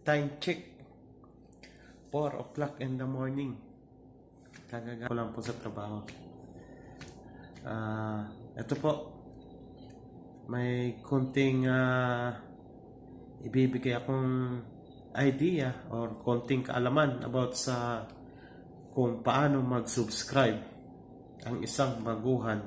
Time check, 4 o'clock in the morning. Kagaga ko lang po sa trabaho. Ito po, may konting ibibigay akong idea or konting kaalaman about sa kung paano mag-subscribe ang isang baguhan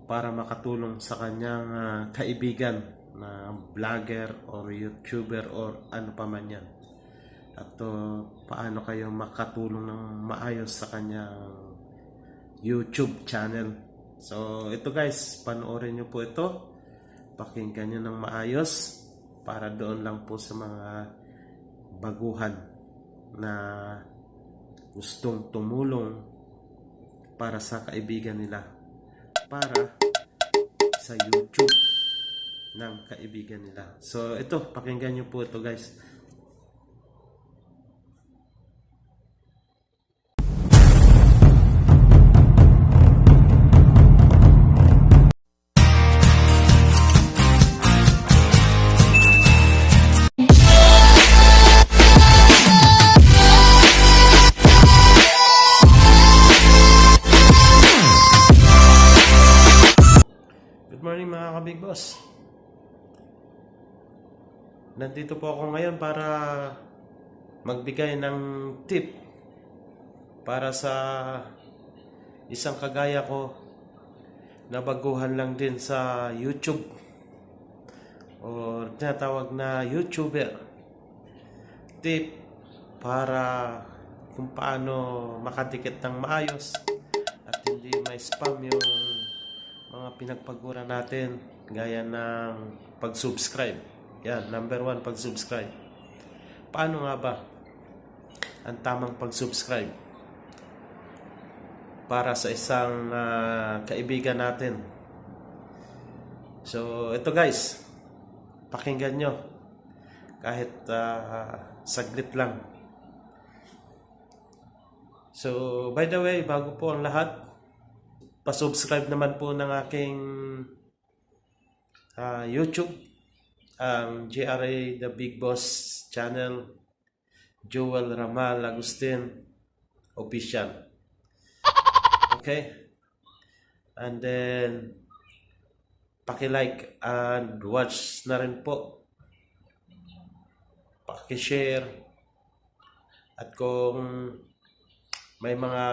para makatulong sa kanyang kaibigan na vlogger or YouTuber or ano pa man yan. At paano kayo makatulong ng maayos sa kanyang YouTube channel. So ito guys, panoorin nyo po ito, pakinggan nyo ng maayos para doon lang po sa mga baguhan na gustong tumulong para sa kaibigan nila, para sa YouTube ng kaibigan nila. So ito, pakinggan nyo po ito guys. Good morning mga kabig boss. Nandito po ako ngayon para magbigay ng tip para sa isang kagaya ko na baguhan lang din sa YouTube o tinatawag na YouTuber. Tip para kung paano makadikit ng maayos at hindi may spam yung mga pinagpagura natin, gaya ng pag-subscribe. Yan, number 1, pag-subscribe. Paano nga ba ang tamang pag-subscribe para sa isang kaibigan natin? So, ito guys, pakinggan nyo kahit saglit lang. So, by the way, bago po ang lahat, pa-subscribe naman po ng aking YouTube, ang GRA The Big Boss Channel, Joel Ramal Agustin Official. Okay? And then paki-like and watch na rin po. Paki-share. At kung may mga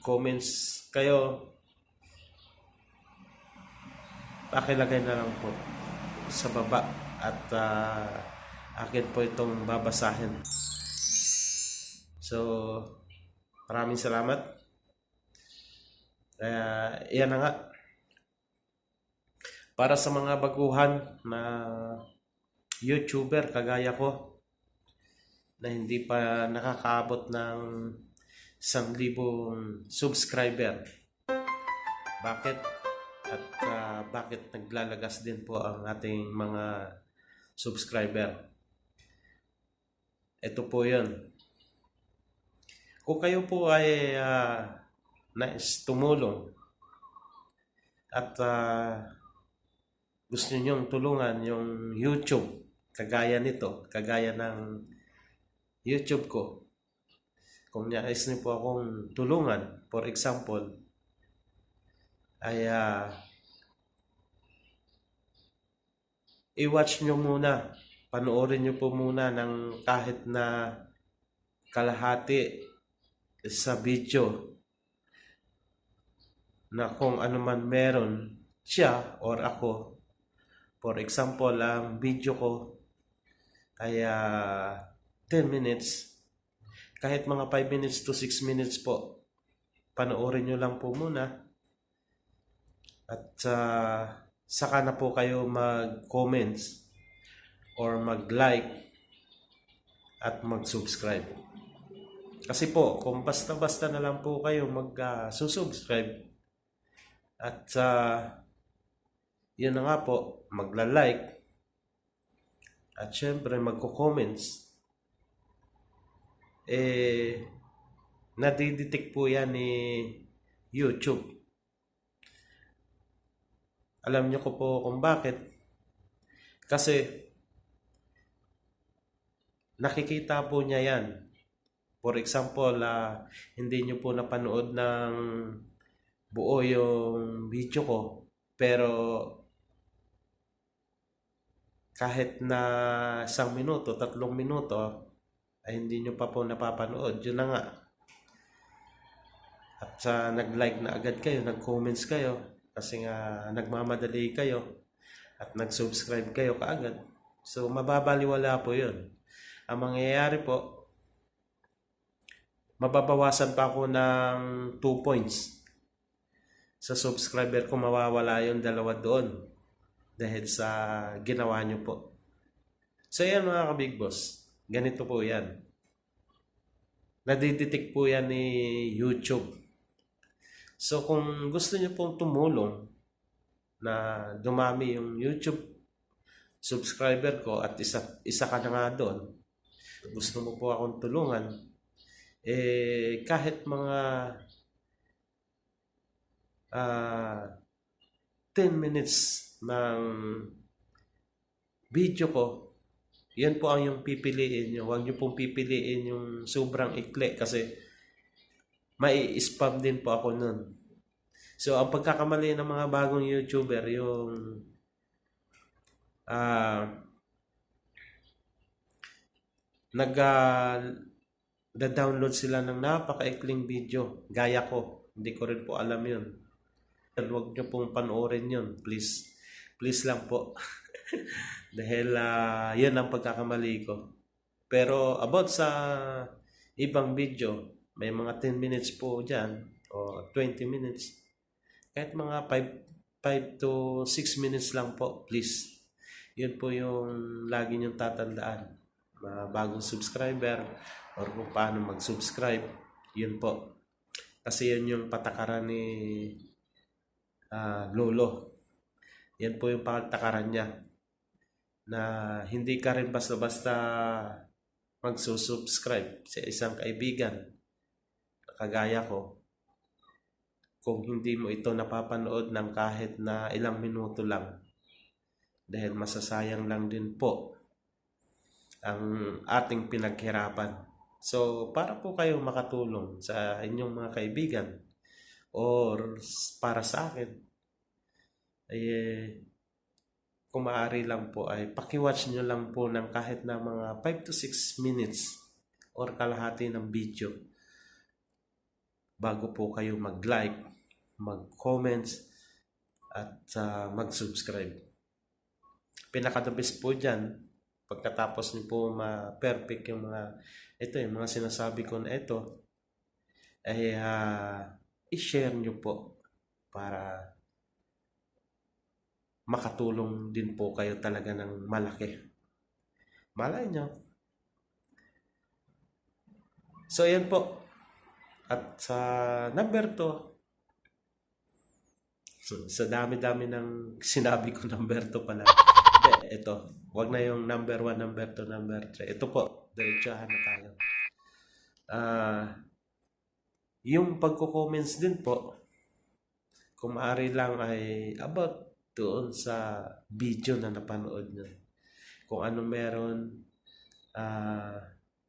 comments kayo, pakilagay na lang po sa baba at akin po itong babasahin. So, maraming salamat. Kaya, iyan na nga. Para sa mga baguhan na YouTuber kagaya ko na hindi pa nakakaabot ng 1,000 subscriber. Bakit? At bakit naglalagas din po ang ating mga subscriber? Ito po yun. Kung kayo po ay nais tumulong at gusto nyong tulungan yung YouTube, kagaya nito, kagaya ng YouTube ko, kung nais niyo po akong tulungan, for example, ay i-watch nyo muna, panoorin nyo po muna ng kahit na kalahati sa video na kung ano man meron siya or ako. For example, ang video ko ay 10 minutes, kahit mga 5 minutes to 6 minutes po, panoorin nyo lang po muna. At saka na po kayo mag-comments or mag-like at mag-subscribe. Kasi po, kung basta-basta na lang po kayo mag-subscribe at yun na nga po, magla-like at syempre magko-comments, nadidetect po yan ni YouTube. Alam niyo ko po kung bakit. Kasi nakikita po niya yan. For example, hindi nyo po napanood ng buo yung video ko, pero kahit na 1 minuto, 3 minuto, ay hindi nyo pa po napapanood. Yun na nga. At nag-like na agad kayo, nag-comments kayo, kasi nga nagmamadali kayo, at nag-subscribe kayo kaagad. So, mababaliwala po yun. Ang mangyayari po, mababawasan pa ako ng 2 points. Sa subscriber ko, mawawala yung 2 doon. Dahil sa ginawa nyo po. So, yan mga ka-Big Boss. Ganito po yan. Nadidetect po yan ni YouTube. So, kung gusto nyo pong tumulong na dumami yung YouTube subscriber ko at isa ka na nga doon, gusto mo po akong tulungan, kahit mga 10 minutes ng video ko, yan po ang yung pipiliin nyo. Huwag nyo pong pipiliin yung sobrang ikli kasi mai-spam din po ako nun. So, ang pagkakamali ng mga bagong YouTuber, yung nag-download sila ng napaka-ikling video. Gaya ko. Hindi ko rin po alam yun. Huwag nyo pong panoorin yun. Please. Please lang po. Dahil yan ang pagkakamali ko. Pero about sa ibang video, may mga 10 minutes po dyan o 20 minutes. Kahit mga 5 to 6 minutes lang po, please. Yun po yung lagi nyong tatandaan. Mga bagong subscriber or kung paano mag-subscribe. Yun po. Kasi yun yung patakaran ni Lolo. Yan po yung patakaran niya. Na hindi ka rin basta-basta magsusubscribe sa isang kaibigan. Kagaya ko. Kung hindi mo ito napapanood ng kahit na ilang minuto lang. Dahil masasayang lang din po ang ating pinaghirapan. So, para po kayong makatulong sa inyong mga kaibigan or para sa akin, kung maaari lang po ay pakiwatch nyo lang po ng kahit na mga 5 to 6 minutes or kalahati ng video bago po kayo mag-like, mag-comments at mag-subscribe. Pinaka-the best po dyan, pagkatapos nyo po ma-perfect yung yung mga sinasabi ko na ito, ay i-share nyo po para makatulong din po kayo talaga ng malaki. Malay nyo. So, yan po. At sa number 2, sa dami-dami ng sinabi ko, number 2 pala. Ito. Wag na yung number 1, number 2, number 3. Ito po. Diretsahan na tayo. Yung pagko-comments din po, kung maaari lang ay about doon sa video na napanood nyo. Kung ano meron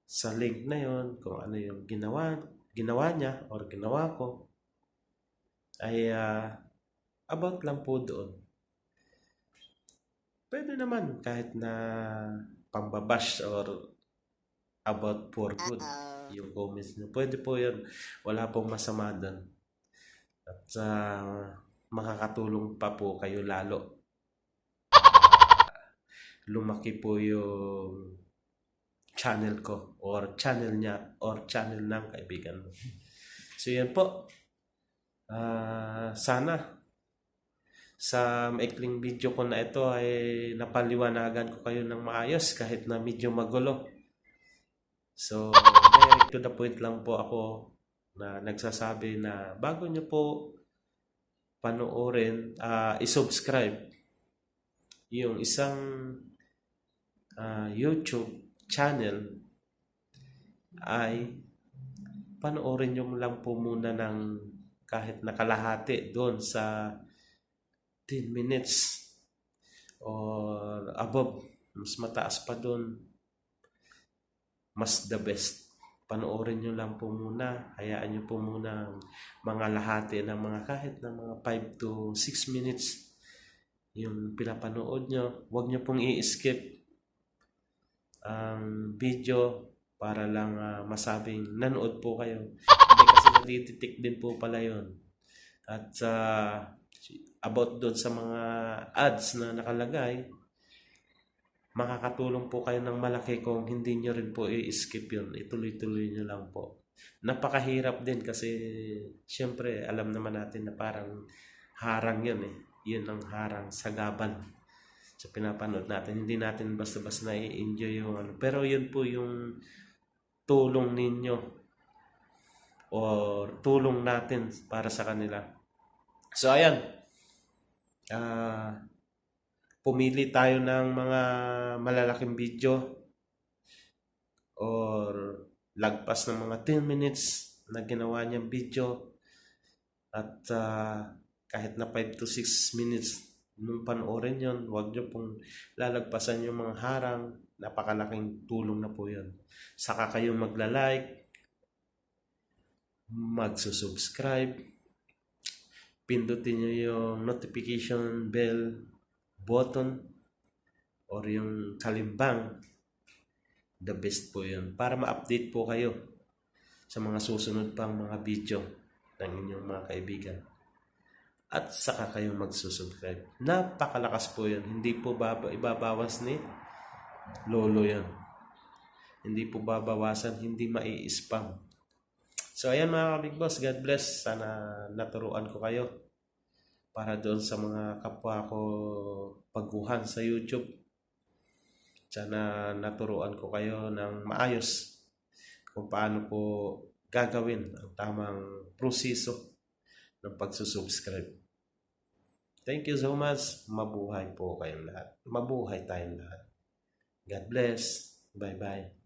sa link na yon, kung ano yung ginawa niya or ginawa ko, ay about lang po doon. Pwede naman kahit na pambabash or about for good yung comments nyo. Pwede po yun. Wala pong masama doon. At makakatulong pa po kayo lalo. Lumaki po yung channel ko or channel niya or channel ng kaibigan mo. So yan po. Sana sa maikling video ko na ito ay napaliwanagan ko kayo ng maayos kahit na medyo magulo. So, direct to the point lang po ako na nagsasabi na bago nyo po panoorin, isubscribe yung isang YouTube channel ay panoorin nyo lang po muna ng kahit nakalahati doon sa 10 minutes or above, mas mataas pa doon mas the best. Panoorin nyo lang po muna, hayaan nyo po muna mga lahati ng mga kahit na mga 5 to 6 minutes yung pinapanood nyo. Huwag nyo pong i-skip ang video para lang masabing nanood po kayo. Hindi kasi nadidetect din po pala yun. At about doon sa mga ads na nakalagay, makakatulong po kayo ng malaki kung hindi nyo rin po i-skip yun. Ituloy-tuloy nyo lang po. Napakahirap din kasi syempre alam naman natin na parang harang yun eh. Yun ang harang sa gaban sa pinapanood natin. Hindi natin basta-basta na-enjoy yung ano. Pero yun po yung tulong ninyo or tulong natin para sa kanila. So ayan, pumili tayo ng mga malalaking video or lagpas ng mga 10 minutes na ginawa niyang video at kahit na 5 to 6 minutes nung panoorin yon, huwag niyo pong lalagpasan yung mga harang. Napakalaking tulong na po yun. Saka kayong magla-like, magsusubscribe, pindutin nyo yung notification bell button or yung kalimbang. The best po yun para ma-update po kayo sa mga susunod pang mga video ng inyong mga kaibigan. At saka kayo magsusubscribe. Napakalakas po yun. Hindi po ibabawas ni Lolo yun. Hindi po babawasan, hindi mai-spam. So ayan mga Big Boss, God bless. Sana naturuan ko kayo para doon sa mga kapwa ko pagguhan sa YouTube. Sana naturuan ko kayo ng maayos kung paano po gagawin ang tamang proseso ng pagsusubscribe. Thank you so much. Mabuhay po kayong lahat. Mabuhay tayong lahat. God bless. Bye-bye.